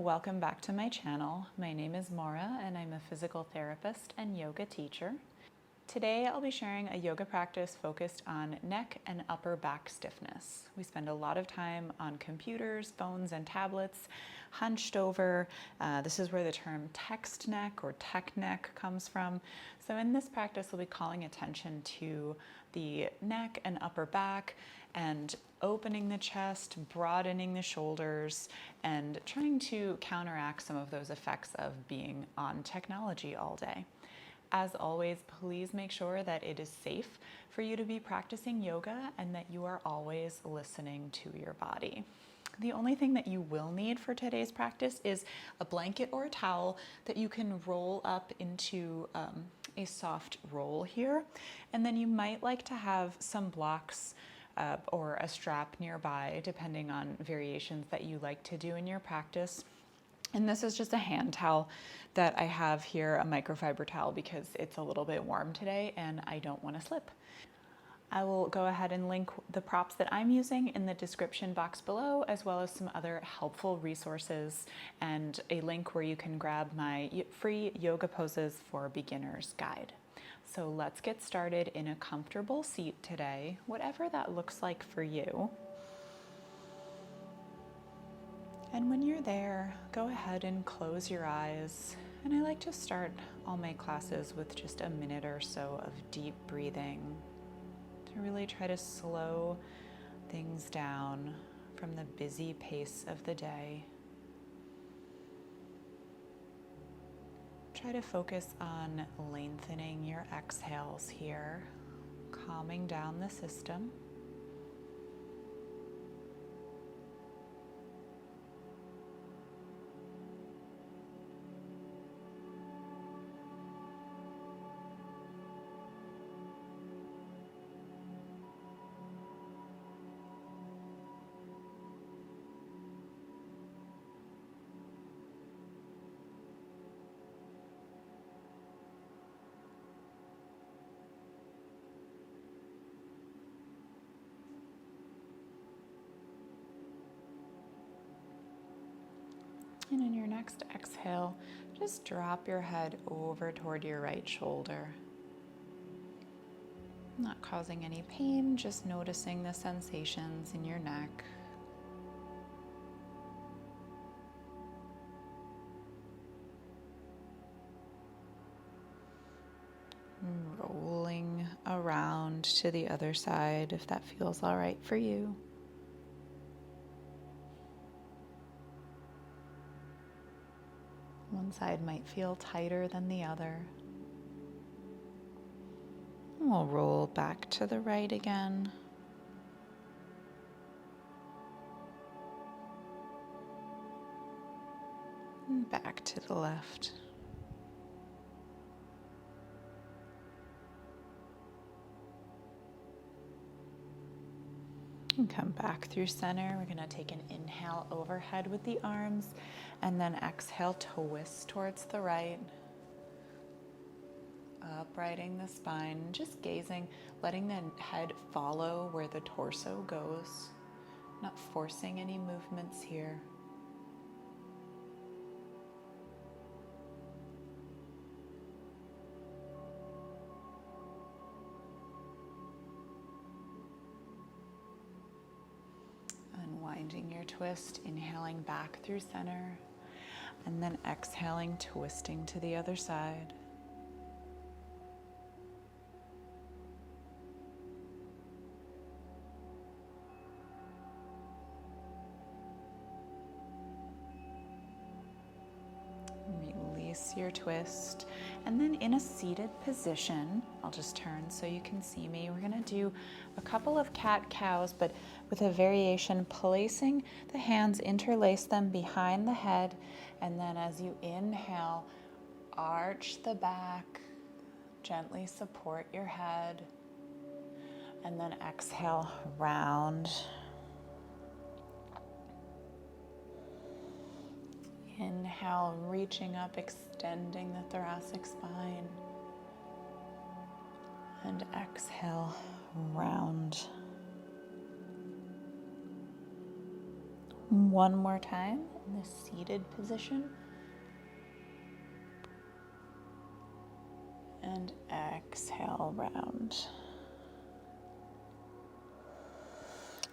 welcome back to my channel. My name is Maura and I'm a physical therapist and yoga teacher. Today I'll be sharing a yoga practice focused on neck and upper back stiffness. We spend a lot of time on computers, phones, and tablets, hunched over. This is where the term text neck or tech neck comes from. So in this practice, we'll be calling attention to the neck and upper back and opening the chest, broadening the shoulders, and trying to counteract some of those effects of being on technology all day. As always, please make sure that it is safe for you to be practicing yoga and that you are always listening to your body. The only thing that you will need for today's practice is a blanket or a towel that you can roll up into a soft roll here. And then you might like to have some blocks or a strap nearby, depending on variations that you like to do in your practice. And this is just a hand towel that I have here, a microfiber towel, because it's a little bit warm today and I don't want to slip. I will go ahead and link the props that I'm using in the description box below, as well as some other helpful resources and a link where you can grab my free yoga poses for beginners guide. So let's get started in a comfortable seat today, whatever that looks like for you. And when you're there, go ahead and close your eyes. And I like to start all my classes with just a minute or so of deep breathing to really try to slow things down from the busy pace of the day. Try to focus on lengthening your exhales here, calming down the system. And in your next exhale, just drop your head over toward your right shoulder. Not causing any pain, just noticing the sensations in your neck. And rolling around to the other side if that feels all right for you. One side might feel tighter than the other. And we'll roll back to the right again. And back to the left. And come back through center. We're going to take an inhale overhead with the arms and then exhale, twist towards the right. Uprighting the spine, just gazing, letting the head follow where the torso goes, not forcing any movements here. Unwinding your twist, inhaling back through center, and then exhaling, twisting to the other side. Release your twist, and then in a seated position, I'll just turn so you can see me. We're going to do a couple of cat-cows, but with a variation, placing the hands, interlace them behind the head, and then as you inhale, arch the back, gently support your head, and then exhale, round. Inhale, reaching up, extending the thoracic spine. And exhale, round. One more time in the seated position. And exhale, round.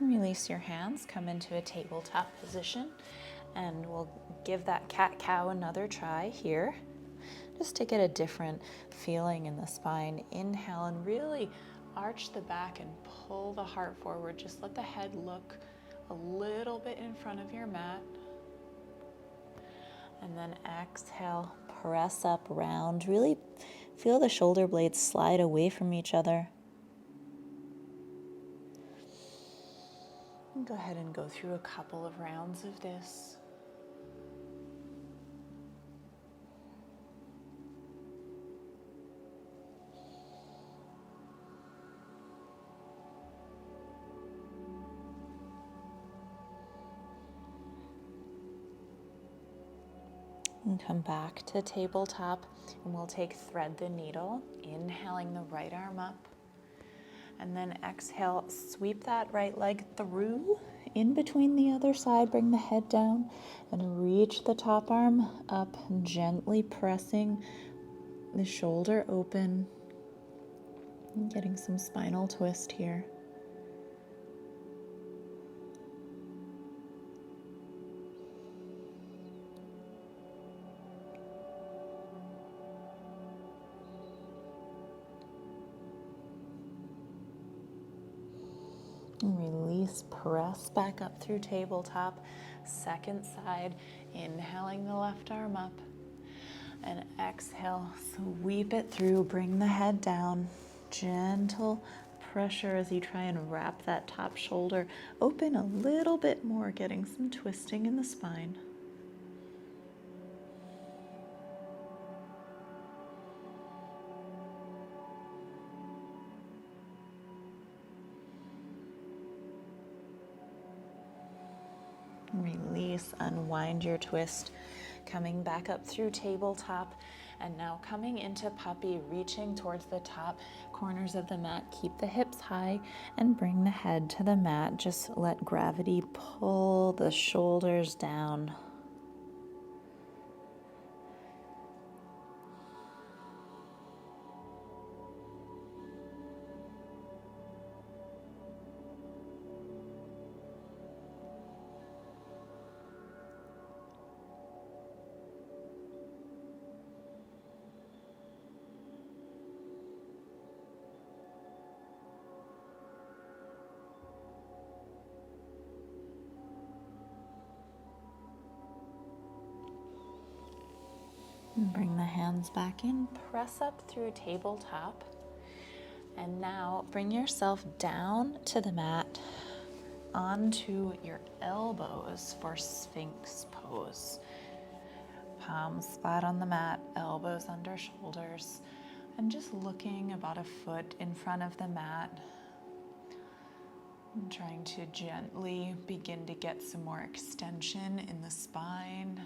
Release your hands, come into a tabletop position, and we'll give that cat-cow another try here, just to get a different feeling in the spine. Inhale and really arch the back and pull the heart forward. Just let the head look a little bit in front of your mat. And then exhale, press up, round. Really feel the shoulder blades slide away from each other. And go ahead and go through a couple of rounds of this. And come back to tabletop, and we'll take thread the needle, inhaling the right arm up, and then exhale, sweep that right leg through, in between the other side, bring the head down, and reach the top arm up, gently pressing the shoulder open, and getting some spinal twist here. Release, press back up through tabletop. Second side, inhaling the left arm up. And exhale, sweep it through, bring the head down. Gentle pressure as you try and wrap that top shoulder open a little bit more, getting some twisting in the spine. Release, unwind your twist, coming back up through tabletop, and now coming into puppy, reaching towards the top corners of the mat. Keep the hips high and bring the head to the mat. Just let gravity pull the shoulders down. And bring the hands back in, press up through tabletop, and now bring yourself down to the mat, onto your elbows for Sphinx pose. Palms flat on the mat, elbows under shoulders, and just looking about a foot in front of the mat, and trying to gently begin to get some more extension in the spine.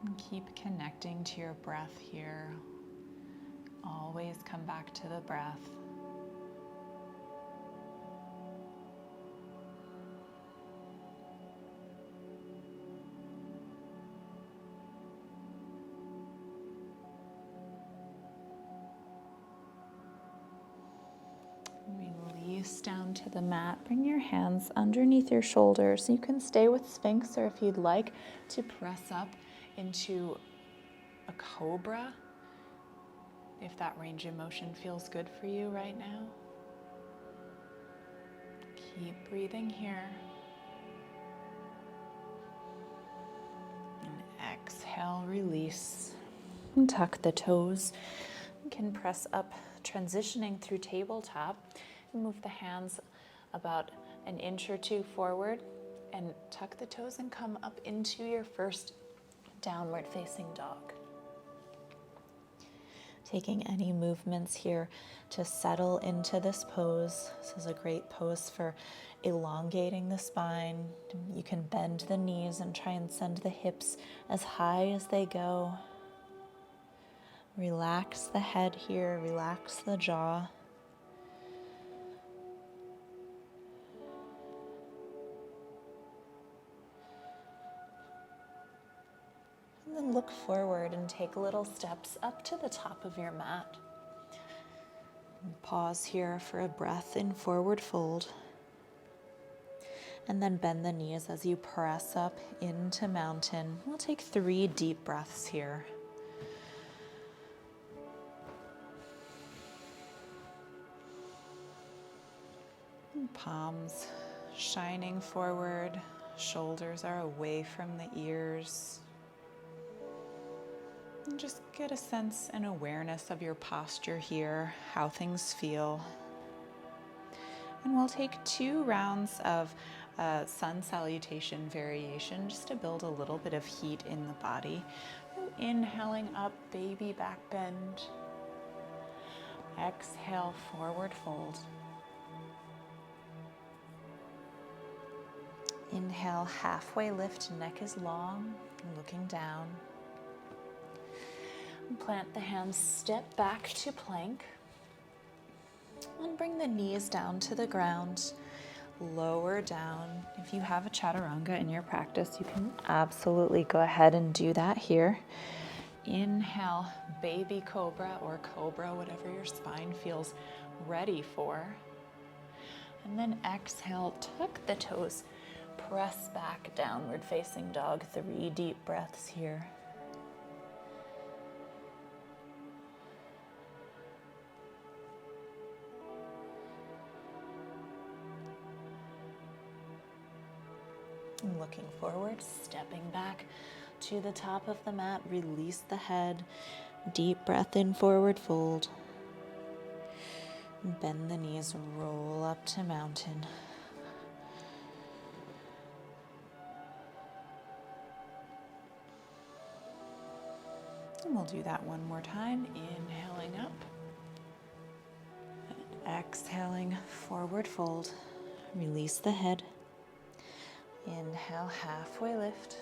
And keep connecting to your breath here. Always come back to the breath. Release down to the mat. Bring your hands underneath your shoulders. You can stay with Sphinx, or if you'd like to press up into a cobra, if that range of motion feels good for you right now. Keep breathing here. And exhale, release. And tuck the toes. You can press up, transitioning through tabletop. Move the hands about an inch or two forward and tuck the toes and come up into your first downward facing dog. Taking any movements here to settle into this pose. This is a great pose for elongating the spine. You can bend the knees and try and send the hips as high as they go. Relax the head here, relax the jaw. look forward and take little steps up to the top of your mat. Pause here for a breath in forward fold. And then bend the knees as you press up into mountain. We'll take 3 deep breaths here. Palms shining forward, shoulders are away from the ears. And just get a sense and awareness of your posture here, how things feel. And we'll take 2 rounds of sun salutation variation just to build a little bit of heat in the body. Inhaling up, baby back bend. Exhale, forward fold. Inhale, halfway lift, neck is long, looking down. Plant the hands, step back to plank. And bring the knees down to the ground. Lower down. If you have a chaturanga in your practice, you can absolutely go ahead and do that here. Inhale, baby cobra or cobra, whatever your spine feels ready for. And then exhale, tuck the toes, press back, downward facing dog. 3 deep breaths here. Looking forward, stepping back to the top of the mat, release the head, deep breath in, forward fold. Bend the knees, roll up to mountain. And we'll do that one more time, inhaling up. And exhaling, forward fold. Release the head. Inhale, halfway lift.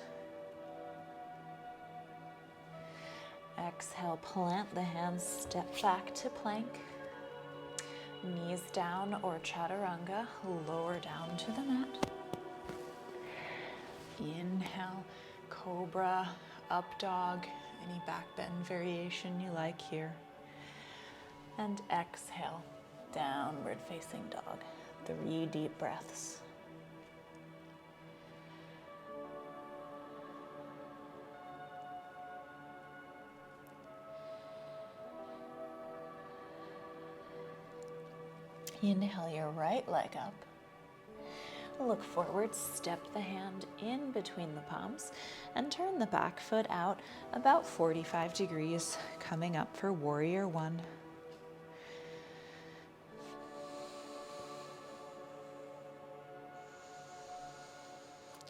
Exhale, plant the hands, step back to plank. Knees down or chaturanga, lower down to the mat. Inhale, cobra, up dog, any back bend variation you like here. And exhale, downward facing dog. 3 deep breaths. Inhale your right leg up. Look forward, step the hand in between the palms and turn the back foot out about 45 degrees, coming up for warrior 1.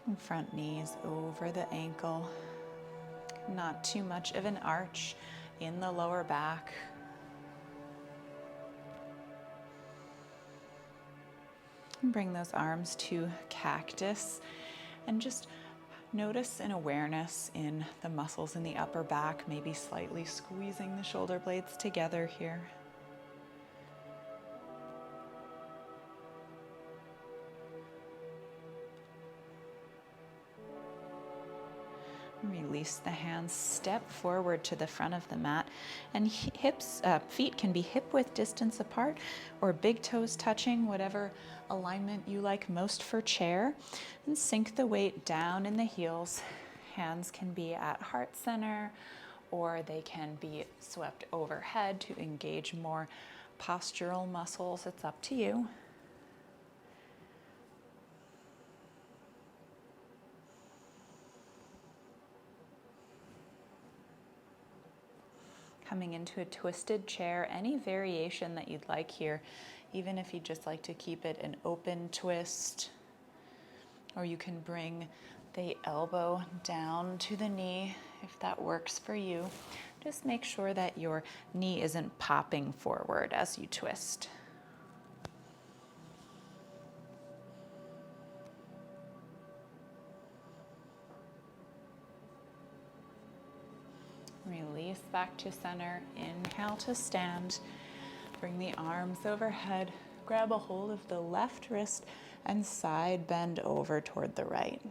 And front knees over the ankle. Not too much of an arch in the lower back. Bring those arms to cactus and just notice an awareness in the muscles in the upper back, maybe slightly squeezing the shoulder blades together here. Release the hands, step forward to the front of the mat, and feet can be hip-width distance apart or big toes touching, whatever alignment you like most for chair. And sink the weight down in the heels. Hands can be at heart center or they can be swept overhead to engage more postural muscles. It's up to you. Coming into a twisted chair, any variation that you'd like here, even if you'd just like to keep it an open twist, or you can bring the elbow down to the knee if that works for you. Just make sure that your knee isn't popping forward as you twist. Release back to center. Inhale to stand. Bring the arms overhead. Grab a hold of the left wrist and side bend over toward the right.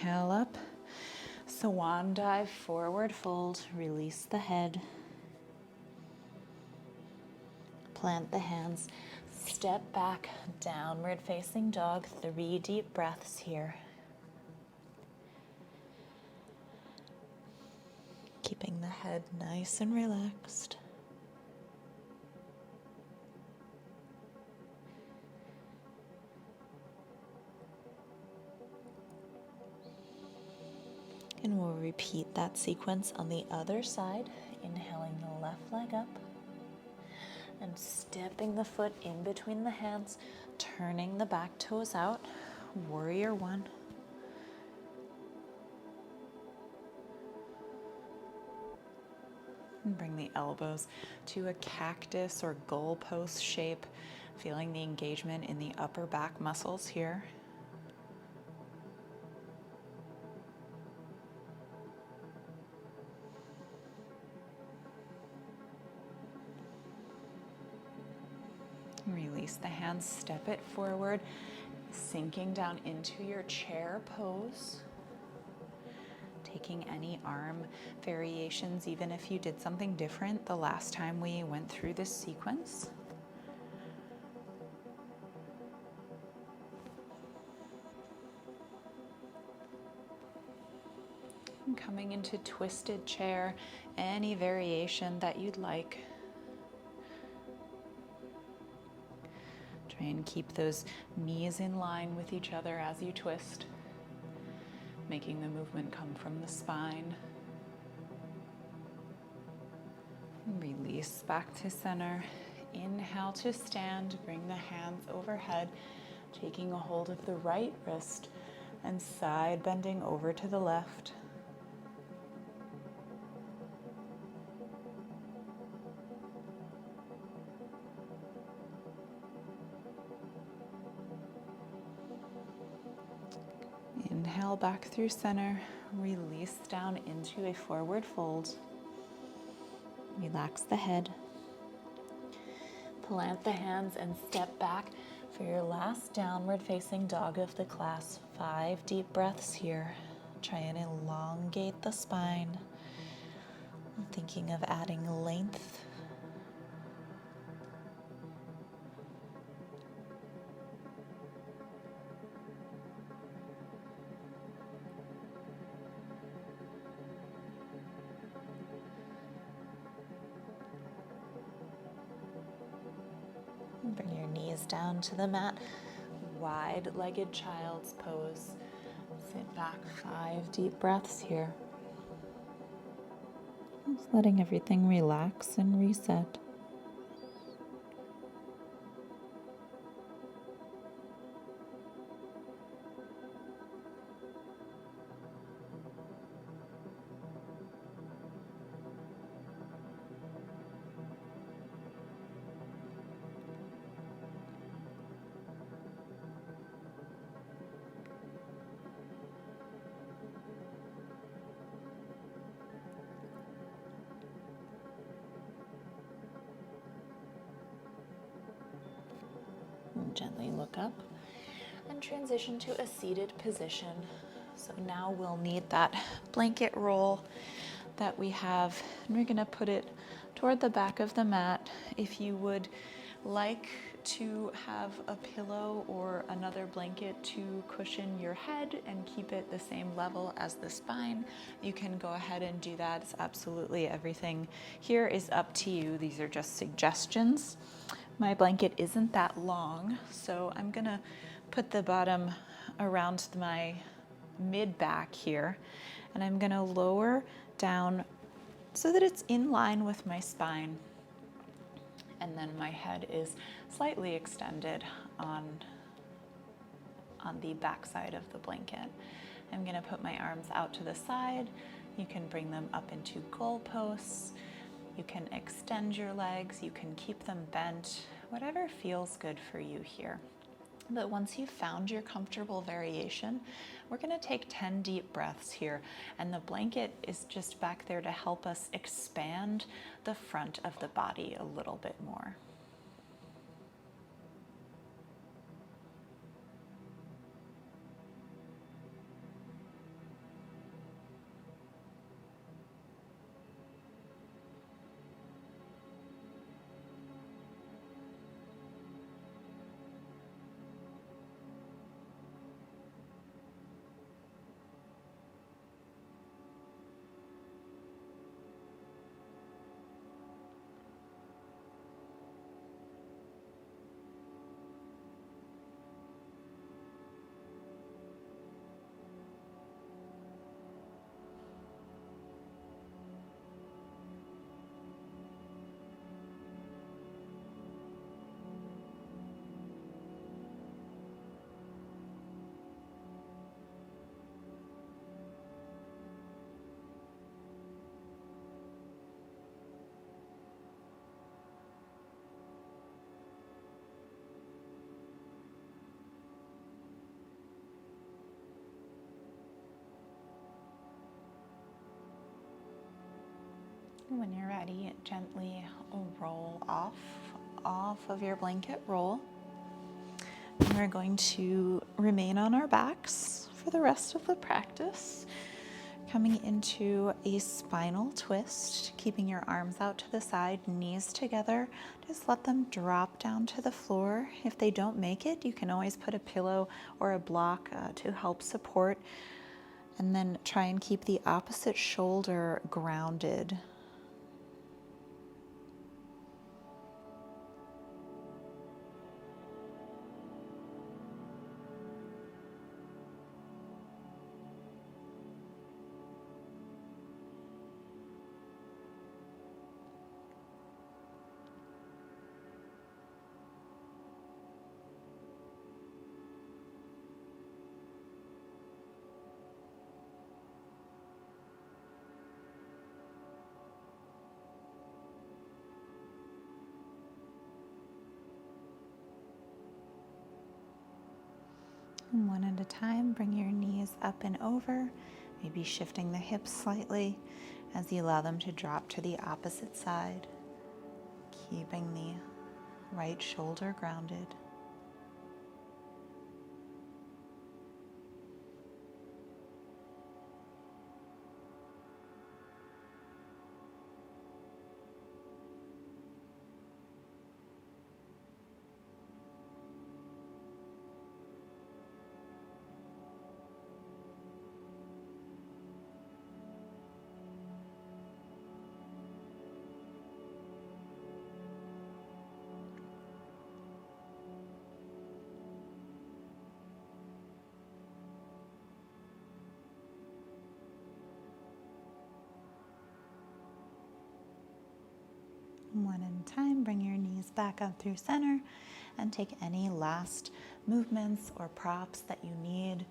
Inhale up. Swan dive, forward fold, release the head. Plant the hands, step back, downward facing dog, 3 deep breaths here. Keeping the head nice and relaxed. And we'll repeat that sequence on the other side, inhaling the left leg up and stepping the foot in between the hands, turning the back toes out, warrior 1. And bring the elbows to a cactus or goalpost shape, feeling the engagement in the upper back muscles here. Release the hands, step it forward, sinking down into your chair pose. Taking any arm variations, even if you did something different the last time we went through this sequence. And coming into twisted chair, any variation that you'd like. Try and keep those knees in line with each other as you twist, making the movement come from the spine. Release back to center. Inhale to stand, bring the hands overhead, taking a hold of the right wrist and side bending over to the left. Inhale back through center, release down into a forward fold. Relax the head. Plant the hands and step back for your last downward facing dog of the class. 5 deep breaths here. Try and elongate the spine. I'm thinking of adding length. Bring your knees down to the mat, wide-legged child's pose. Sit back, 5 deep breaths here. Just letting everything relax and reset. Gently look up and transition to a seated position. So now we'll need that blanket roll that we have, and we're going to put it toward the back of the mat. If you would like to have a pillow or another blanket to cushion your head and keep it the same level as the spine, you can go ahead and do that. It's absolutely everything here is up to you. These are just suggestions. My blanket isn't that long, so I'm gonna put the bottom around my mid back here, and I'm gonna lower down so that it's in line with my spine. And then my head is slightly extended on the back side of the blanket. I'm gonna put my arms out to the side. You can bring them up into goalposts. You can extend your legs, you can keep them bent, whatever feels good for you here. But once you've found your comfortable variation, we're gonna take 10 deep breaths here, and the blanket is just back there to help us expand the front of the body a little bit more. When you're ready, gently roll off of your blanket roll. And we're going to remain on our backs for the rest of the practice. Coming into a spinal twist, keeping your arms out to the side, knees together. Just let them drop down to the floor. If they don't make it, you can always put a pillow or a block to help support. And then try and keep the opposite shoulder grounded. And one at a time, bring your knees up and over, maybe shifting the hips slightly as you allow them to drop to the opposite side, keeping the right shoulder grounded. One at a time, bring your knees back up through center and take any last movements or props that you need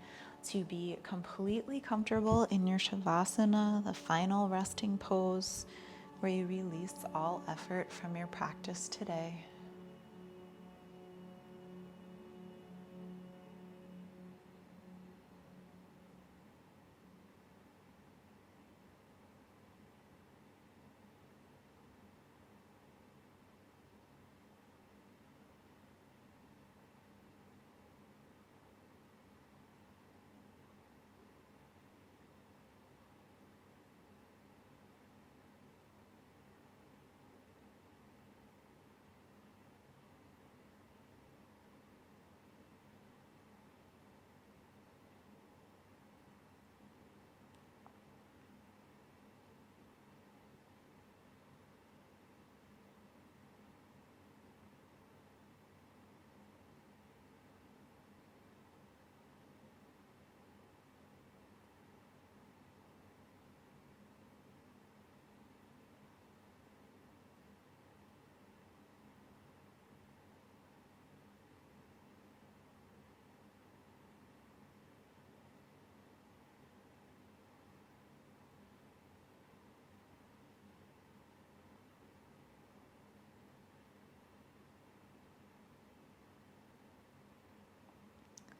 to be completely comfortable in your Shavasana, the final resting pose where you release all effort from your practice today.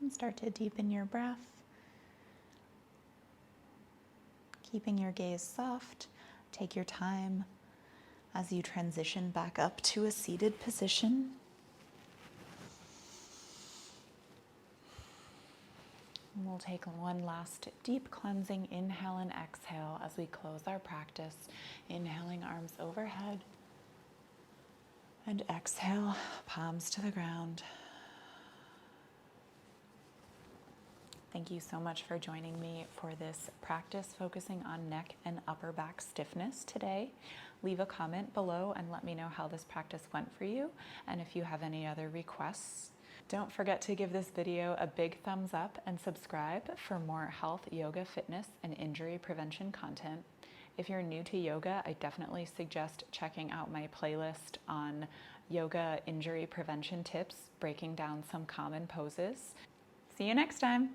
And start to deepen your breath, keeping your gaze soft. Take your time as you transition back up to a seated position. And we'll take one last deep cleansing inhale and exhale as we close our practice. Inhaling, arms overhead, and exhale, palms to the ground. Thank you so much for joining me for this practice focusing on neck and upper back stiffness today. Leave a comment below and let me know how this practice went for you and if you have any other requests. Don't forget to give this video a big thumbs up and subscribe for more health, yoga, fitness, and injury prevention content. If you're new to yoga, I definitely suggest checking out my playlist on yoga injury prevention tips, breaking down some common poses. See you next time.